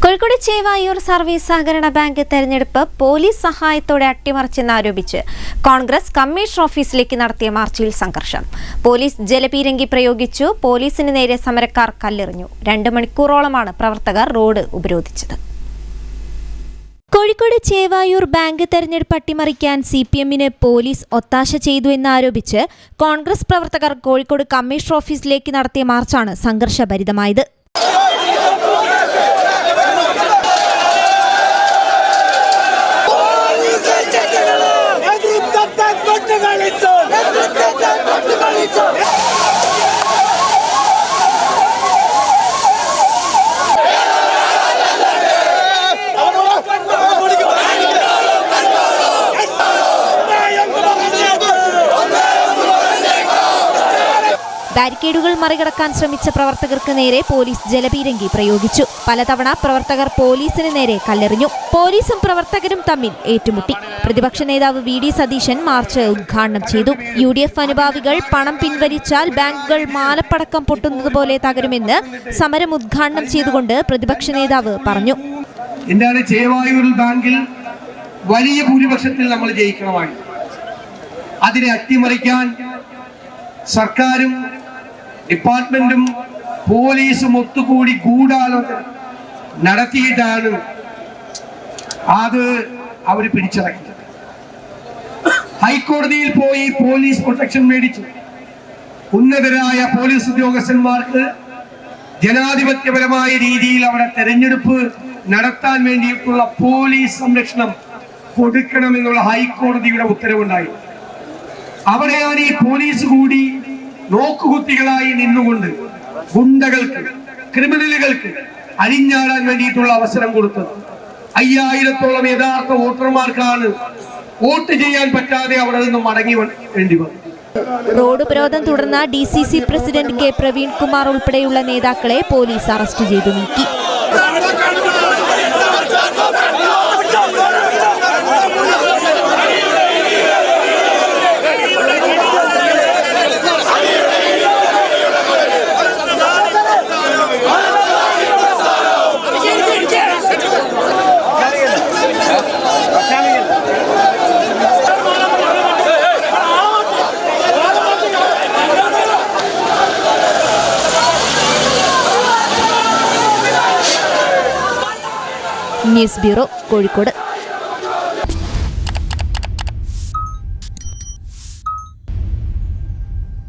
Kozhikode Chevayur service സഹകരണ bank തെരഞ്ഞെടുപ്പ് police സഹായത്തോടെ അട്ടിമറിച്ചെന്നാരോപിച്ച് കോൺഗ്രസ് കമ്മീഷണർ ഓഫീസിലേക്ക് നടത്തിയ മാർച്ചിൽ സംഘർഷം. പോലീസ് ജലപീരങ്കി പ്രയോഗിച്ചു. പോലീസിന് നേരെ സമരക്കാർ കല്ലെറിഞ്ഞു. 2 മണിക്കൂറോളമാണ് പ്രവർത്തകർ റോഡ് ഉപരോധിച്ചത്. കോഴിക്കോട് ചേവായൂർ ബാങ്ക് തെരഞ്ഞെടുപ്പ് അട്ടിമറിക്കാൻ CPM-ന് പോലീസ് ഒത്താശ ചെയ്തു എന്നാരോപിച്ച് കോൺഗ്രസ് പ്രവർത്തകർ കോഴിക്കോട് കമ്മീഷണർ ഓഫീസിലേക്ക് നടത്തിയ മാർച്ചാണ് സംഘർഷഭരിതമായത്. ബാരിക്കേഡുകൾ മറികടക്കാൻ ശ്രമിച്ച പ്രവർത്തകർക്ക് നേരെ പോലീസ് ജലപീരങ്കി പ്രയോഗിച്ചു. പലതവണ പ്രവർത്തകർ പോലീസിന് നേരെ കല്ലെറിഞ്ഞു. പോലീസും പ്രവർത്തകരും തമ്മിൽ ഏറ്റുമുട്ടി. പ്രതിപക്ഷ നേതാവ് VD സതീശൻ മാർച്ച് ഉദ്ഘാടനം ചെയ്തു. UDF അനുഭാവികൾ പണം പിൻവലിച്ചാൽ ബാങ്കുകൾ മാലപ്പടക്കം പൊട്ടുന്നതുപോലെ തകരുമെന്ന് സമരം ഉദ്ഘാടനം ചെയ്തുകൊണ്ട് പ്രതിപക്ഷ നേതാവ് പറഞ്ഞു. എന്താണ് ചേവായൂർ ബാങ്കിൽ വലിയ ഭൂരിപക്ഷത്തിൽ നമ്മൾ ജയിക്കണമായി. അതിനെ അട്ടിമറിക്കാൻ സർക്കാരും ഡിപ്പാർട്ട്മെന്റും പോലീസും ഒത്തുകൂടി ഗൂഢാലോചന നടത്തിയിട്ടാണ് അത് അവർ പിടിച്ചടക്കിയത്. ഹൈക്കോടതിയിൽ പോയി പോലീസ് പ്രൊട്ടക്ഷൻ മേടിച്ചു. ഉന്നതരായ പോലീസ് ഉദ്യോഗസ്ഥന്മാർക്ക് ജനാധിപത്യപരമായ രീതിയിൽ അവിടെ തെരഞ്ഞെടുപ്പ് നടത്താൻ വേണ്ടിയിട്ടുള്ള പോലീസ് സംരക്ഷണം കൊടുക്കണമെന്നുള്ള ഹൈക്കോടതിയുടെ ഉത്തരവുണ്ടായി. അവിടെയാണ് ഈ പോലീസ് കൂടി നോക്കുകുത്തികളായി നിന്നുകൊണ്ട് ഗുണ്ടകൾക്ക്, ക്രിമിനലുകൾക്ക് അരിഞ്ഞാടാൻ വേണ്ടിയിട്ടുള്ള അവസരം കൊടുത്തത്. 5000-ഓളം യഥാർത്ഥ വോട്ടർമാർക്കാണ് വോട്ട് ചെയ്യാൻ പറ്റാതെ അവിടെ നിന്ന് മടങ്ങി വേണ്ടി വന്നു. റോഡ് ഉപരോധം തുടർന്ന DCC president K Praveen Kumar ഉൾപ്പെടെയുള്ള നേതാക്കളെ പോലീസ് അറസ്റ്റ് ചെയ്തു നീക്കി. News bureau, Kozhikode.